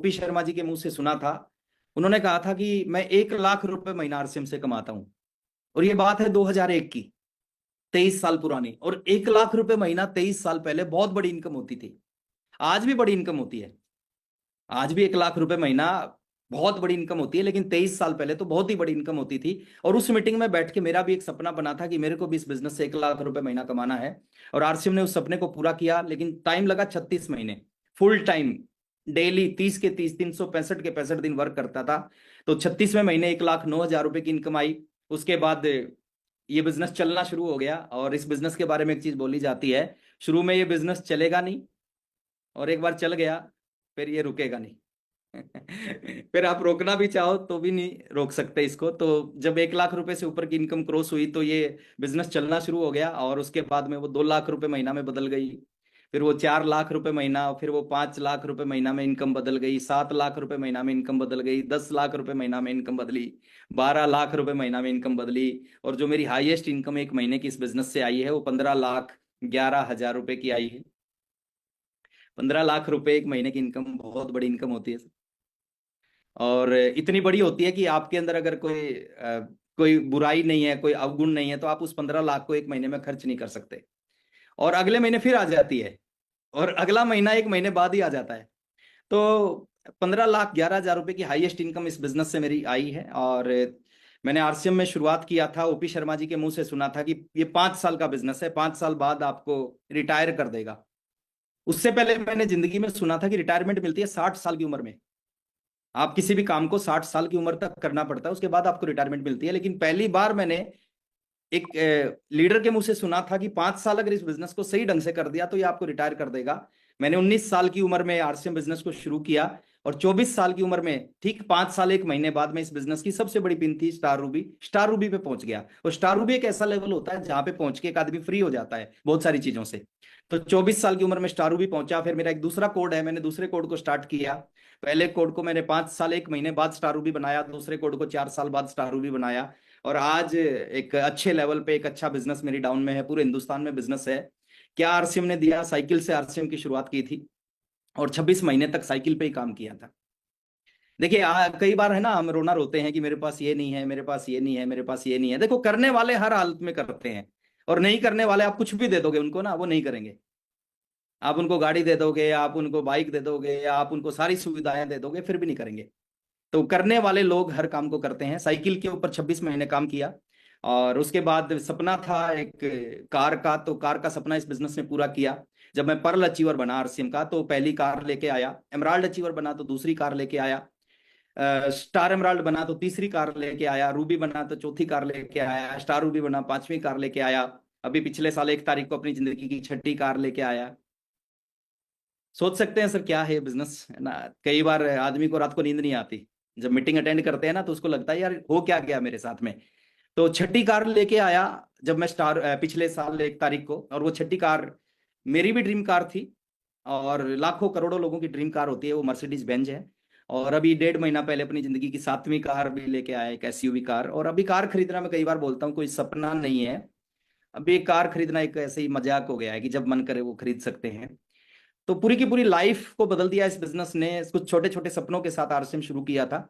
OP Sharma ji के मुंह से सुना था। उन्होंने कहा था कि मैं 1 लाख रुपए महीना आरसीएम से कमाता हूं। और ये बात है 2001 की, 23 साल पुरानी। और 1 लाख रुपए महीना 23 साल पहले बहुत बड़ी इनकम होती थी। आज भी बड़ी इनकम होती है, आज भी 1 लाख रुपए महीना बहुत बड़ी इनकम होती है, लेकिन 23 साल पहले तो बहुत ही बड़ी इनकम होती थी। और उस मीटिंग में बैठ के मेरा भी एक सपना बना था कि मेरे को भी इस बिजनेस से 1 लाख रुपए महीना कमाना है। और आरसीएम ने उस सपने को पूरा किया, लेकिन टाइम लगा 36 महीने। फुल टाइम, डेली 30 के 30, 365 के 65 दिन वर्क करता था। तो 36वें महीने 1,09,000 रुपए की इनकम आई। उसके बाद ये बिजनेस चलना शुरू हो गया। और इस बिजनेस के बारे में एक चीज बोली जाती है, शुरू में ये बिजनेस चलेगा नहीं, और एक बार चल गया फिर ये रुकेगा नहीं। फिर आप रोकना भी चाहो तो भी नहीं रोक सकते इसको। तो जब 1 लाख रुपए से ऊपर की इनकम क्रॉस हुई तो ये बिजनेस चलना शुरू हो गया। और उसके बाद में वो 2 लाख रुपए महीना में बदल गई, फिर वो 4 लाख रुपए महीना, फिर वो 5 लाख रुपए महीना में इनकम बदल गई, 7 लाख रुपए महीना में इनकम बदल गई, 10 लाख रुपए महीना में इनकम बदली, 12 लाख रुपए महीना में इनकम बदली। और जो मेरी हाईएस्ट इनकम एक महीने की इस बिजनेस से आई है वो 15,11,000 रुपए की आई है। 15 लाख रुपए एक महीने की इनकम बहुत बड़ी इनकम होती है। और इतनी बड़ी होती है कि आपके अंदर अगर कोई बुराई नहीं है, कोई अवगुण नहीं है, तो आप उस 15 लाख को एक महीने में खर्च नहीं कर सकते। और अगले महीने फिर आ जाती है, और अगला महीना एक महीने बाद ही आ जाता है। तो 15,11,000 रुपए की हाईएस्ट इनकम इस बिजनेस से मेरी आई है। और मैंने आरसीएम में शुरुआत किया था, ओपी शर्मा जी के मुंह से सुना था कि ये 5 साल का बिजनेस है, 5 साल बाद आपको रिटायर कर देगा। उससे पहले मैंने जिंदगी में सुना था कि रिटायरमेंट मिलती है 60 साल की उम्र में। आप किसी भी काम को 60 साल की उम्र तक करना पड़ता है, उसके बाद आपको रिटायरमेंट मिलती है। लेकिन पहली बार मैंने एक लीडर के मुंह से सुना था कि 5 साल अगर इस बिजनेस को सही ढंग से कर दिया तो ये आपको रिटायर कर देगा। मैंने 19 साल की उम्र में आरसीएम बिजनेस को शुरू किया, और 24 साल की उम्र में ठीक 5 साल 1 महीने बाद में इस बिजनेस की सबसे बड़ी पिन थी स्टार रूबी, स्टार रूबी पे पहुंच गया। और स्टार रूबी एक ऐसा लेवल होता है जहां पे पहुंच के एक आदमी फ्री हो जाता है बहुत सारी चीजों से। तो 24 साल की उम्र में स्टार रूबी पहुंचा। फिर मेरा एक दूसरा कोड है, मैंने दूसरे कोड को स्टार्ट किया। पहले कोड को मैंने 5 साल 1 महीने बाद स्टार रूबी बनाया, दूसरे कोड को 4 साल बाद स्टार रूबी बनाया। और आज एक अच्छे लेवल पे एक अच्छा बिजनेस मेरी डाउन में है, पूरे हिंदुस्तान में बिजनेस है। क्या आरसीएम ने दिया, साइकिल से आरसीएम की शुरुआत की थी, और 26 महीने तक साइकिल पे ही काम किया था। देखिए कई बार है ना, हम रोना रोते हैं कि मेरे पास ये नहीं है, मेरे पास ये नहीं है, मेरे पास ये नहीं है। देखो, करने वाले हर हालत में करते हैं, और नहीं करने वाले आप कुछ भी दे दोगे उनको ना, वो नहीं करेंगे। आप उनको गाड़ी दे दोगे, आप उनको बाइक दे दोगे, या आप उनको सारी सुविधाएं दे दोगे, फिर भी नहीं करेंगे। तो करने वाले लोग हर काम को करते हैं। साइकिल के ऊपर 26 महीने काम किया। और उसके बाद सपना था एक कार का, तो कार का सपना इस बिजनेस ने पूरा किया। जब मैं पर्ल अचीवर बना आरसीएम का, तो पहली कार लेके आया। एमराल्ड अचीवर बना तो दूसरी कार लेके आया। स्टार एमराल्ड बना तो तीसरी कार लेके आया। रूबी बना तो चौथी कार लेके आया। स्टार रूबी बना 5वीं कार लेके आया। अभी पिछले साल 1 तारीख को अपनी जिंदगी की 6ठी कार लेके आया। सोच सकते हैं सर क्या है ये बिजनेस, है ना। कई बार आदमी को रात को नींद नहीं आती, जब मीटिंग अटेंड करते हैं ना, तो उसको लगता है यार हो क्या गया मेरे साथ में। तो 6ठी कार लेके आया जब मैं पिछले साल 1 तारीख को। और वो 6ठी कार मेरी भी ड्रीम कार थी, और लाखों करोड़ों लोगों की ड्रीम कार होती है, वो मर्सिडीज बेंज है। और अभी 1.5 महीना पहले अपनी जिंदगी की 7वीं कार भी लेके आया, एक एसयूवी कार। और अभी कार खरीदना, मैं कई बार बोलता हूँ, कोई सपना नहीं है। अभी एक कार खरीदना एक ऐसे ही मजाक हो गया है कि जब मन करे वो खरीद सकते हैं। तो पूरी की पूरी लाइफ को बदल दिया इस बिजनेस ने। कुछ छोटे छोटे सपनों के साथ आरसीएम शुरू किया था।